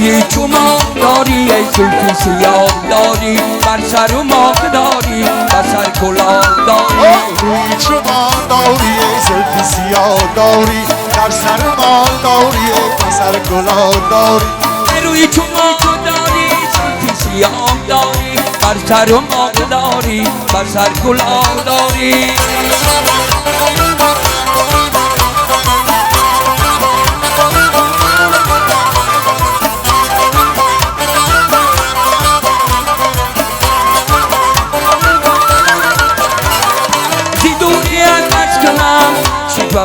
روی چوما داری ای زلفی سیاه داری بر سر و ماه داری بر سر کلاه داری روی چوما داری ای زلفی سیاه داری بر سر ماه داری بر سر کلاه داری روی چوما داری زلفی سیاه داری بر سر و ماه داری بر سر کلاه داری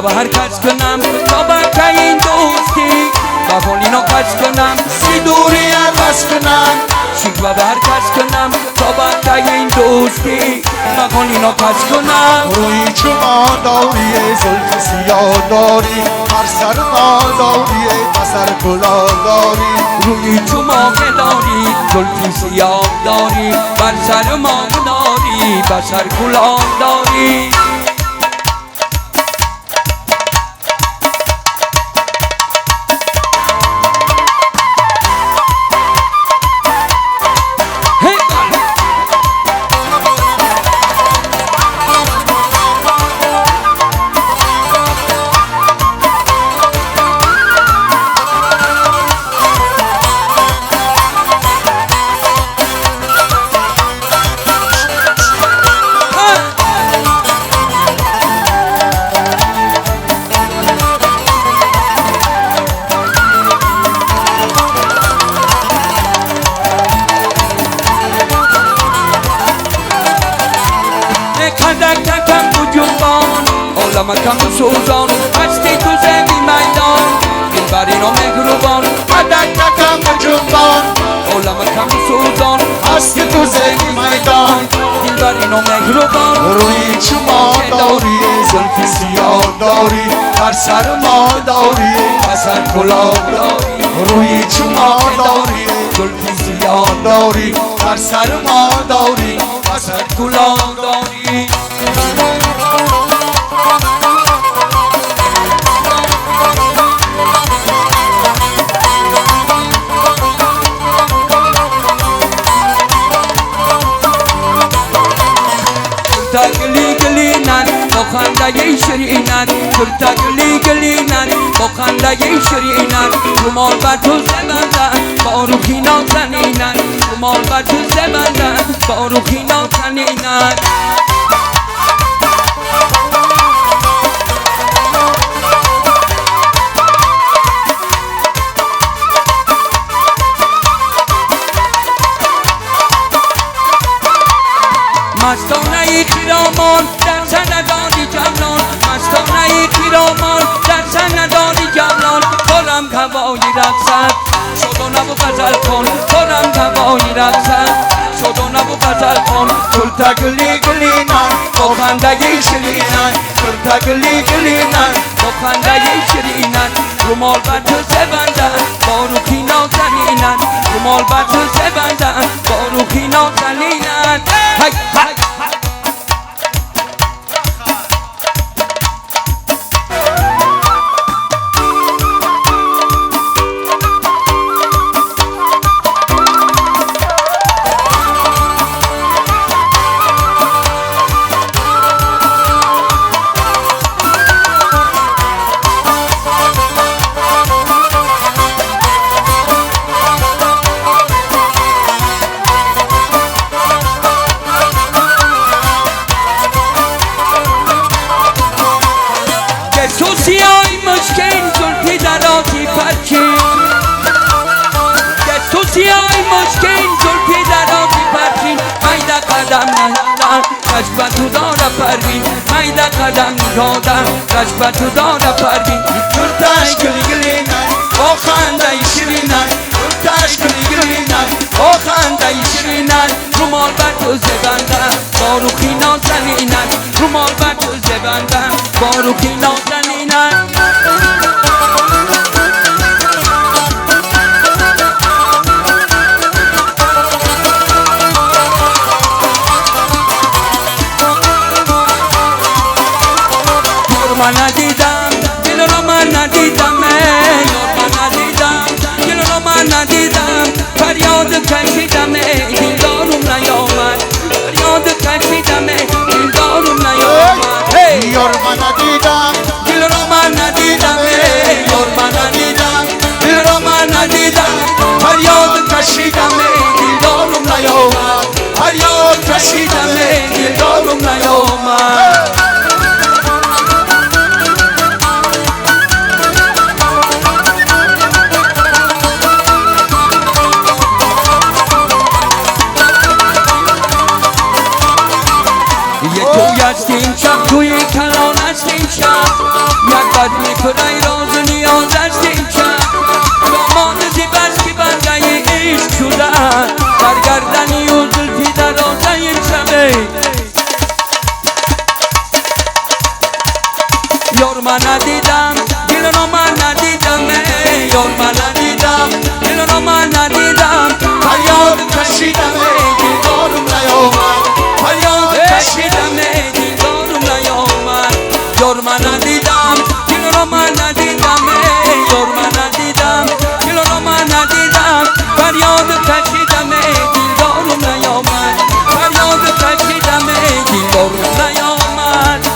و هر کس کنم تا بکه این دوستی و فالینا کس کنم سی دوری عوض کنم شکوه و هر کس کنم تا بکه این دوستی و فالینا کس کنم روی چما داری زلف سیاه داری بر سر ما داری بر سر کلاه داری روی چما داری زلفی سیاه داری بر سر ما داری بر سر کلاه داری عالمکم سوزان هستی تو زمین میدان دلبرینا مهربان مدککم جنبان عالمکم سوزان هستی تو زمین میدان دلبرینا مهربان روی چما داری زلف سیاه داری بر سر ما داری بر سر کلاه داری روی چما داری زلفی سیاه داری بر سر ما داری بر سر کلاه داری گلی گلینن با خنده شیرینن چرتا گلی گلینن با خنده شیرینن رومال بر تو زبندن با روحی نازنینن رومال بر تو زبندن با روحی نازنینن مستانه خیرامان در سندانی جملان مستانه خیرامان در سندانی جملان دارم هوای رقصت شد و نبو غزل کن دارم هوای رقصت شد و نبو غزل کن چلتا گلی گلینن با خنده شیرینن چلتا گلی گلینن با خنده شیرینن رومال بر تو زبندن با روحی نازنینن رومال بر تو زبندن با روحی نازنینن هی هی سیای مشکین زلفی درازی پرچین تو سیای مشکین زلفی درازی پرچین میده قدم نهادن رشبت تو داره پروین میده قدم نهادن رشبت تو داره پروین چلتاش گلی گلینن با خنده شیرینن چلتاش گلی گلینن با خنده شیرینن رومال بر تو زبندن با روحی نازنینن رومال بر تو زبندن با روحی نازنینن من ندیدم دل رو من ندیدم یار من ندیدم دل رو من ندیدم ندیدم فریاد کشیدم دلدارم نیامد فریاد کشیدم دلدارم نیامد هستیم شب توی کلان هستیم شب یک بد میکنه راز نیاز هستیم شب دامان زیبست که بنده عشق شده سرگردنی و زلفی در آزه شبه یار من ندیدم دل را من ندیدم یار من ندیدم دل را من ندیدم فریاد کشیدم دلدارم نیامد فریاد کشیدم یار من ندیدم دل را من ندیدم یار من ندیدم دل را من ندیدم فریاد کشیدم دلدارم نیامد فریاد کشیدم دلدارم نیامد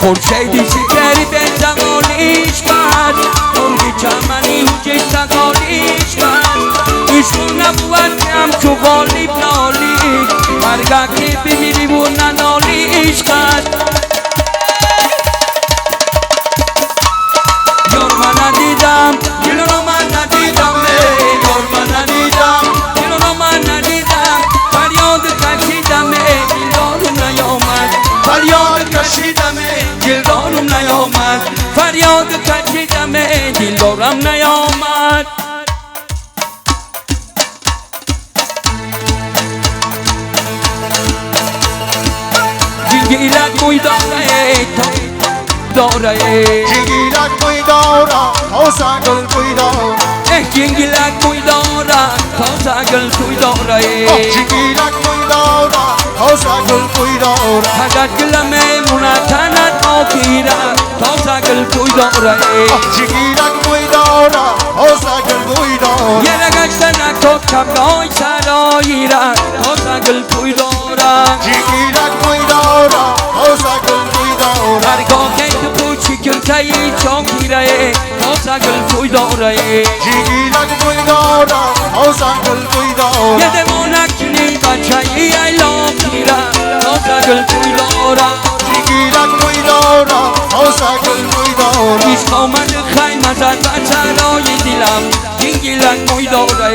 خورشیدی شکری به زمانیش کرد مرغی چمنی و سگالیش کرد عشق نبود که همچو غالب نالی مرگه که بمیری و ننالیش کرد یار من ندیدم دل را من ندیدم یار من ندیدم دل را من ندیدم فریاد کشیدم دلدارم نیامد فریاد کشیدم دلدارم نیامد فریاد کشیدم دلدارم نیامد جنگیلت موی داره جنگیلک موی داره تا سگل کوی داره جنگیلک موی داره تا سگل کوی داره جنگیلک موی داره تا سگل کوی داره حدت گلمه منتنت آکیره تا سگل کوی داره جنگیلک موی داره تا سگل کوی داره یه رگشتنک تا کبگای سراییره تا سگل کوی داره جنگیلک موی داره تا سگل کوی داره هرگاه که تو پوچی کلتایی چاکیره تا سگل کوی داره جنگیلک موی داره تا سگل کوی داره یه دمانکنی بچه ای ایلام گیره تا سگل کوی داره جنگیلک موی داره تا سگل کوی داره عشق آمد خیمه زد بچه رای دلم جنگیلک موی داره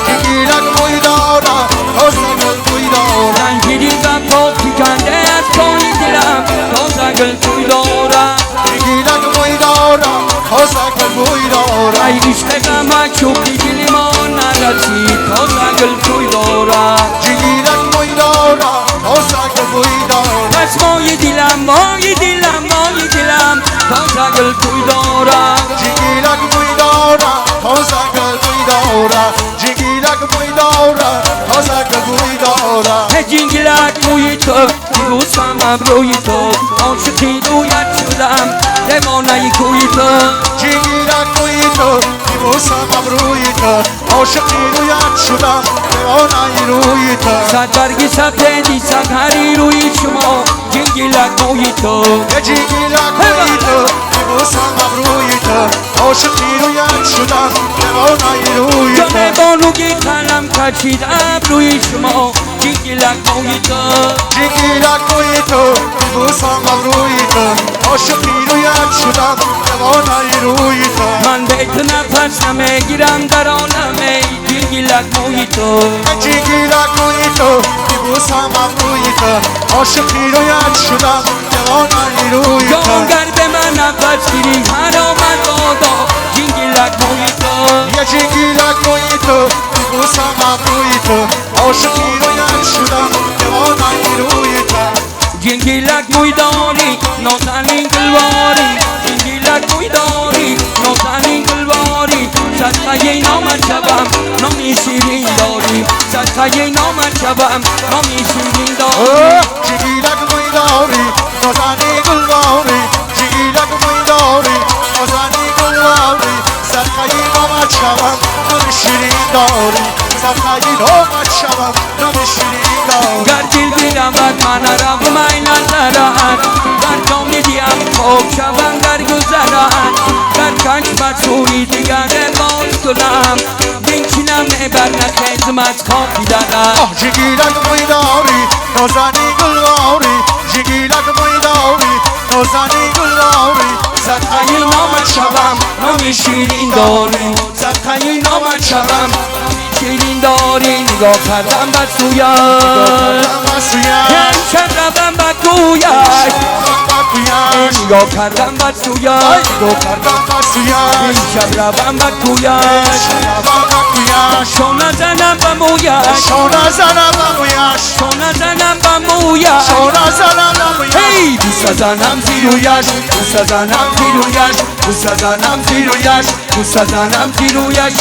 جنگیلک موی داره تا سگل کوی داره زنجیری و پاکی کنده از پای دلم تا سگل کوی داره جنگیلک موی داره تا سگل کوی داره ای عشق غمک شوخی دل ما نرسید تا سگل کوی داره جنگیلک موی داره تا سگل کوی داره بس مای دلم مای دلم مای دلم تا سگل کوی داره جنگیلک موی داره تا سگل کوی داره جنگیلک موی داره تا سگل کوی داره جنگیلک موی تو دیروزم ابروی تو عاشقی رویت شدم دیوانه کوی تو جنگیلک موی تو دیروزم ابروی تو عاشقی رویت شدم دیوانه روی تو صد برگ سفیدی سحری روی شما جنگیلک موی تو جنگیلک موی تو دیروزم ابروی تو عاشقی رویت شدم دیوانه روی تو جان بانوگی قلم کشید ابروی شما جنگیلک موی تو جنگیلک موی تو دیروزم ابروی تو عاشقی رویت شدم دیوانه روی تو من بیت نفس نمیگیرم در عالمه جنگیلک موی تو جنگیلک موی تو دیروزم ابروی تو عاشقی رویت شدم دیوانه روی تو جانگر به من نفس گیری حرامت بادا جنگیلک موی تو یه جنگیلک موی تو دیروزم ابروی تو عاشقی رویت شدم دیوانه روی تو جنگیلک موی داری نازنین گلواری جنگیلک موی داری نازنین گلواری صدقه نامت شبم نامی شیرین داری صدقه نامت شبم نامی شیرین داری جنگیلک موی داری نازنین گلواری جنگیلک موی نامت شوم نام شیرین داری گر دل بیرمد من روم این نظرت گر جام دیم خوب شوم در گذرت گر چشمت سوی دیگر باز کنم بنشینم بر خدمت خواب دیدنم آه جگیرک میداری نازنی گلواری جگیرک میداری نازنی گلواری صدقه نامت شوم نام شیرین داری صدقه نامت شوم شیرین داری نگاه کردم بر سویت شب روم بر کویت نگاه کردم بر سویت شب روم بر کویت شونه زنم به مویت شونه زنم به مویت هی دوست زنم زیرویش دوست زنم زیرویش دوست زنم زیرویش دوست زنم زیرویش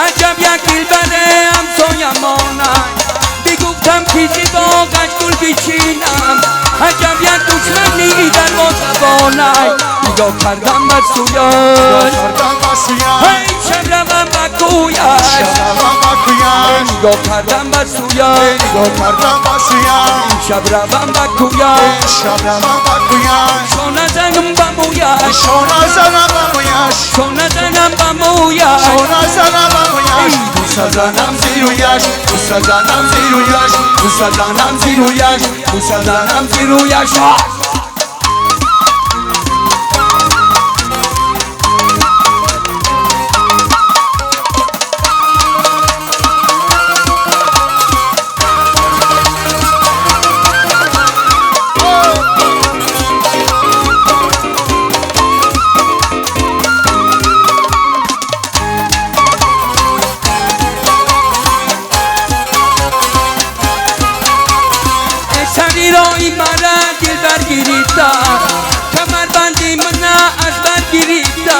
عجب یک دلبر همسایمانم بگفتم چیزی با گل بچینم عجب یک دشمنی در ما زبانم نگاه کردم بر سویت هی شب روم بر کویت نگاه کردم بر سویت شب روم بر کویت شونه زنم به مویت شونه زنم به مویت دوست زنم زیرویش دوست زنم زیرویش دوست زنم زیرویش دوست زنم زیرویش سریرای مرا دل برگیریده کمر بندی منه از بر گیریده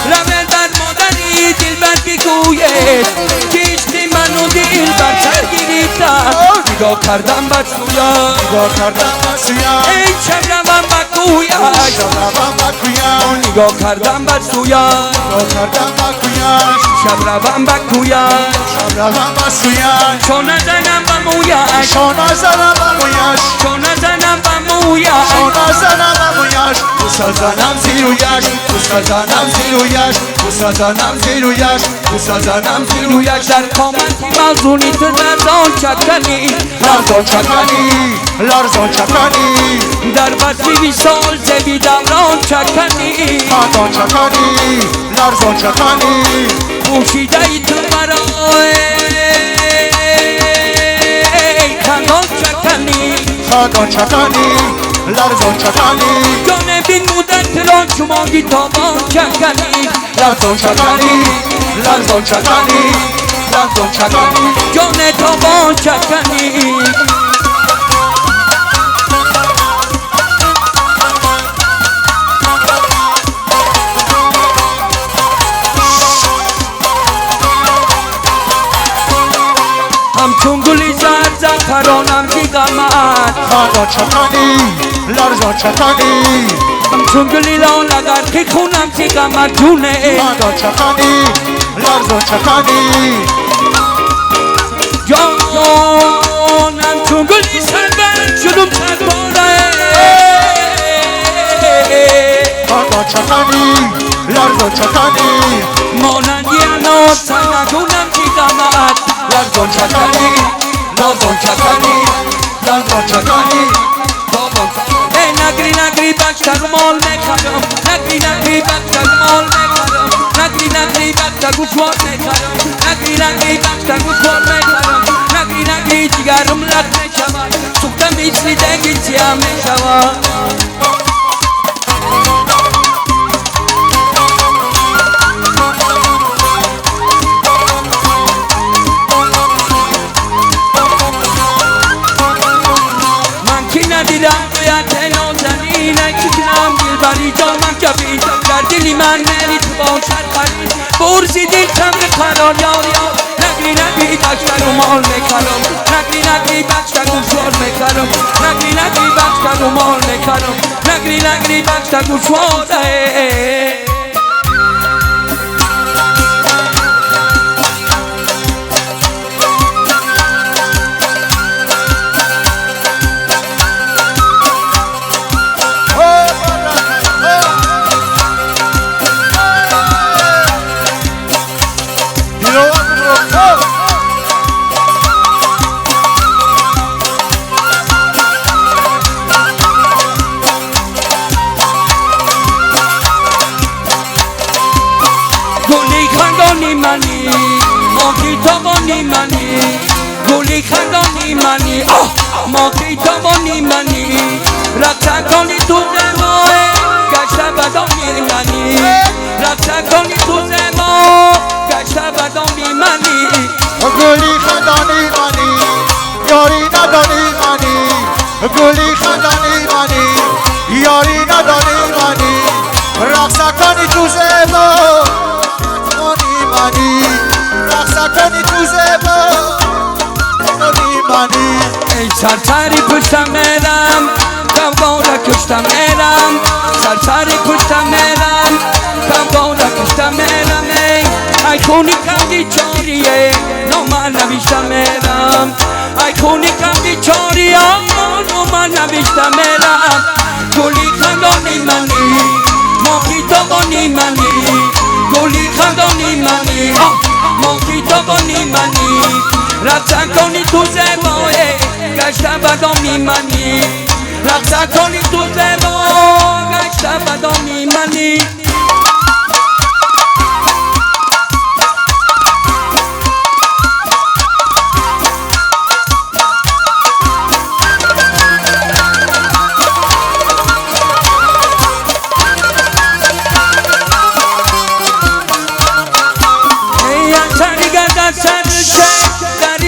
روید بر مادری دل بر بگوید کشتی منو دل بر سر گیریده نگاه کردم بر سویت ای شب روم بر کویت نگاه کردم بر سویت شب روم بر کویت شونه زنم به مویت شونه زنم به مویت دوست زنم زیرویش دوست زنم زیرویش دوست زنم زیرویش دوست زنم زیرویش در قامتی موزونی تو لرزان چکنی در بطری ویسال زبی دوران چکنی پوشیده ای تو مرای خندان چکنی لرزان چکنی جان بین مدت را شما گی تابان چکنی لرزان چکنی جان تابان چکنی همچون گلی زرد زفرانم دیگمت لرزان چکنی همچون گلی لان اگر که خونم دیگمت جونه لرزان چکنی جانم چون گلی سربند شدم سرباره لرزان چکنی مانندی انار سنگونم دیگمت لرزان چکنی نگری بکتر مال میخرم نگری بکتر مال میخرم نگری بکتر گوشوار میخرم نگری بکتر گوشوار میخرم نگری جگرم لط میشود سوختم مثل دنگی سیاه میشود من کی ندیدم باید نازنینک میکنم دلبری جانم جبین در دلی من نری تو باشد قرین برزی دل کم قرار یار یار نگری نگری بچه رو مال میکنم نگری نگری بچه گوشوار میکنم نگری نگری بچه رو مال میکنم نگری نگری بچه گوشواره منی ما کتابانی منی گلی خندانی منی ما کتابانی منی رقصه کنی تو زماه گشته بدانی منی رقصه کنی تو زماه گشته بدانی منی گلی خندانی منی یاری ندانی منی گلی خندانی منی یاری ندانی منی رقصه کنی تو زماه رقصه کنی تو زمانی ای سرسری پشتم میرم کمگاه کشتم میرم سرسری پشتم میرم کمگاه کشتم میرم ای خونی کم بیچاریه نامه نوشتم میرم ای خونی کم بیچاریه نامه نوشتم میرم گلی خندانی منی ما کتابانی منی گلی خندانی منی ما کتابانی منی رقصه کنی تو زماه گشته بدانی منی رقصه کنی تو زماه گشته بدانی منی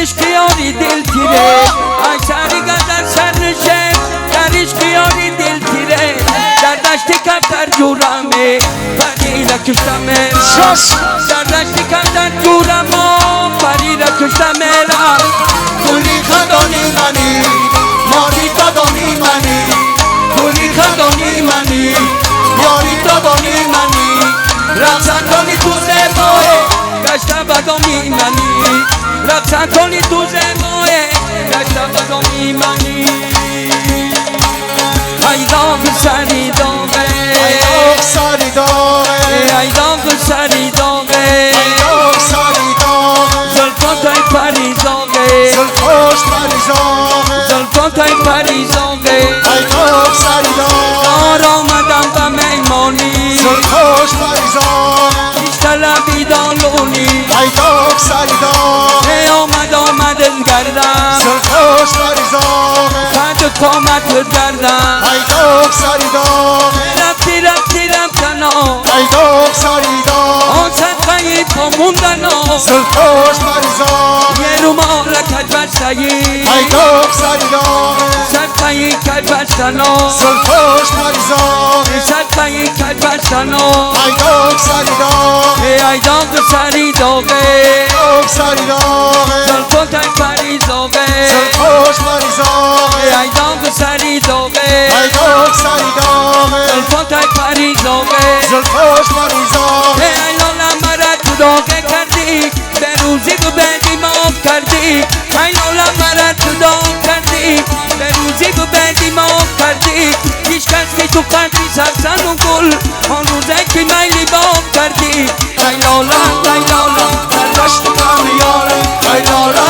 درش بیاری دل تیره ای سری گذر سر نشه درش بیاری دل تیره در دشت کفتر جورمه پری را کشتم در دشت کفتر جورمه پری را کشتم گلی خندانی منی یاری دادانی منی گلی خندانی منی یاری دادانی منی رقصه کنی تو زماه گشته بدانی منی رقصه کنی تو زماه گشته بدانی منی ای داغ سری داغه ای داغ سری داغه ای داغ سری داغه ای داغ سری داغه زلفاتای پریزاغه زلفاش پریزاغه زلفاتای پریزاغه ای داغ سری داغه دار آمدم به میمانی زلفاش پریزاغه طلبی دالونی ای داغ سری داغه آمد گردم زلفاش پریزاغه فد قامت گردم ای داغ سری داغه رفتی رفتنا ای داغ سری داغه آن صدقه پا موندنا زلفاش پریزاغه یه رومال کج بستگی ای داغ سری داغه صدقه کج بستنا زلفاش پریزاغه صدقه کج بستنا ای داغ سری داغه ای داغ سری داغه داغ سری داغه زلفاتای پریزاغه زلفاش پریزاغه ای داغ سری داغه ای داغ سری داغه زلفاتای پریزاغه زلفاش پریزاغه ای لالا مرا تو داغه کردی به روزی و بدی مام کردی ای لالا مرا تو داغ کردی به روزی و بدی مام کردی هیچ کس که تو قدری سرسن و گل آن روزه که میلی بام کردی ای لالا در دشت کامیاره ای لالا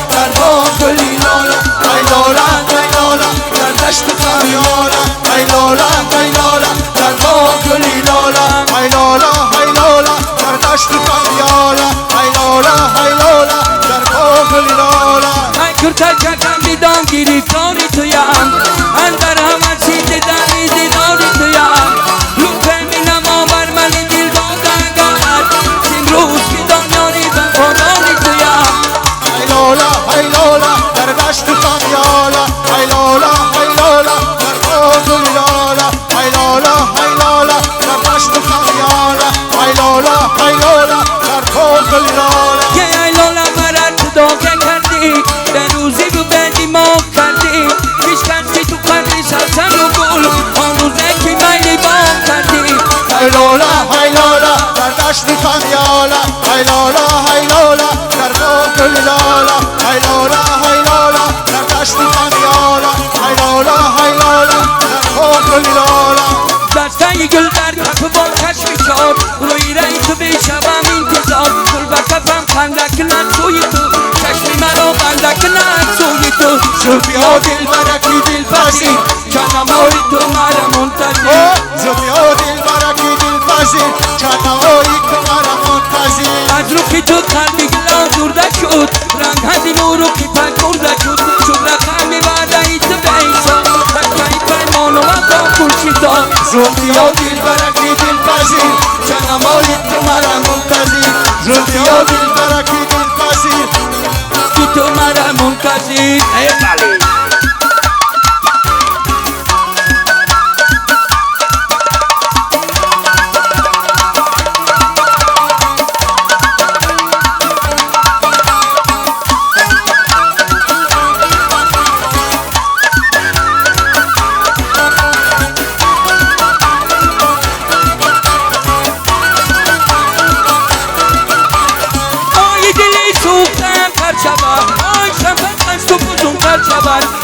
در باغ گلی لالا ای لالا در دشت کامیاره ای لالا در باغ گلی لالا ای لالا در دشت کامیاره ای لالا در باغ گلی لالا ای کرتا چکم دیدم گریفتاری تویم اندر همه چیز دمی دیداری تویم لوپه می نما بر من دل دادگر این روز که دانیاری به خدا کامیالا ای لالا ای لالا در باغ گلی لالا ای لالا ای لالا در دشت کامیالا ای لالا ای لالا در باغ گلی لالا دستای گل در کف با چشمی چار روی رنگ تو بشوم انتظار گل و کفم خندک نسوی تو چشمی مرا خندک نسوی تو زلفیا دل برکی دل پذیر چنمایی تو مرا منتظر زلفیا دل برکی دل پذیر چنمایی تو مرا منتظر از روی تو قلبی گلا زورده شد رنگ هزی مورو که پکرده شد شد رقمی وعده ای تو بیسا تکایی پیمان و وفا کلشیدا زلفیا دل برکی دل پذیر چنمایی تو مرا منتظر زلفیا دل برکی دل پذیر که تو مرا منتظر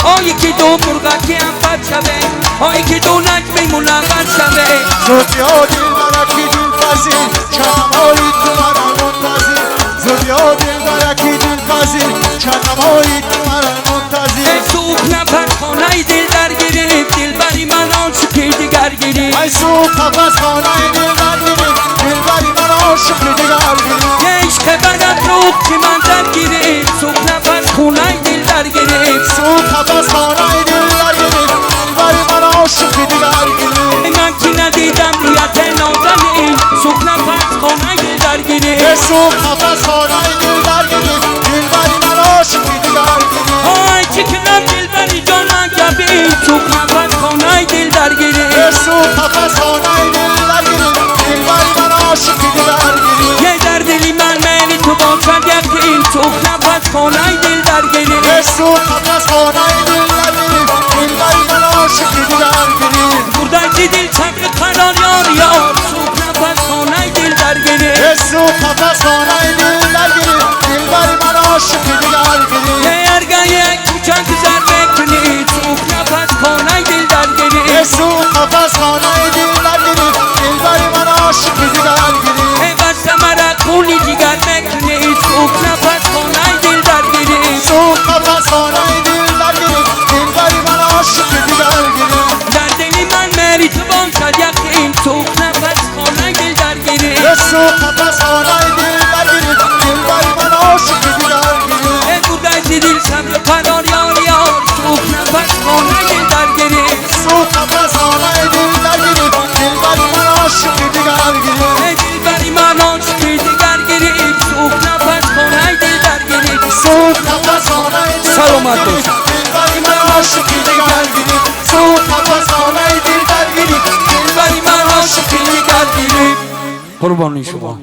آیی که دو مرغکی هم بد شوه آیی که دو نجمی منقد شوه زلفیا دل برکی دل پذیر چنمایی تو مرا منتظر زلفیا دل برکی دل پذیر چنمایی تو مرا منتظر ای سوخ نفس خانه دل در گرفت دل بری من عاشق دیگر گرفت ای سوخ نفس خانه دل در گرفت دل بری من عاشق دیگر گرفت یه عشق بدت روح که من در گرفت سوخ نفس خانه دل در گرفت سوخ نفس خانه دل در گرفت دل بری من عاشق دیگر گرفت من که ندیدم رویت نازنین سوخ نفس خانه دل در ای گرفت سوخ نفس خانه دل در گرفت دل بری من عاشق دیگر گرفت آی چه کنم دل بری جان نگبی سوخ نفس خانه دل در گرفت سوخ نفس خانه دل در گرفت دل بری من عاشق دیگر گرفت یه در دلی من میلی تو باشد یقین سوخ نفس خانه دل در گرفت سوخ نفس خانه دل در گرفت دل بری من عاشق دیگر گرفت بردن دل صبر قرار یار یار سوخ نفس خانه دل در گرفت سوخ نفس خانه دل در گرفت دل بری من عاشق دیگر گرفت یه ارگه یک کوچک زر بکنی سوخ نفس خانه دل در گرفت سوخ نفس خانه دل در گرفت دل بری من عاشق دیگر گرفت ای بسته مرا خونی جگر بکنی سوخ نفس خانه دل در گرفت سوخ نفس خانه دل در گرفت دل بری من عاشق دیگر گرفت در دلی من میلی تو باشد یقین سوخ نفس خانه دل در گرفت سوخ نفس خانه دل در گرفت دل بری من عاشق دیگر گرفت ای بردن دل صبر قرار یار یار سوخ نفس خانه دل در گرفت سوخ نفس خانه دل در گرفت دل بری من عاشق دیگر گرفت ای دل بری من عاشق دیگر گرفت سوخ نفس خانه دل در گرفت سوخ نفس خانه دل سلامت باش. دل بری من عاشق دیگر گرفت سوخ نفس خانه دل در گرفت دل بری من عاشق دیگر گرفت قربانی شما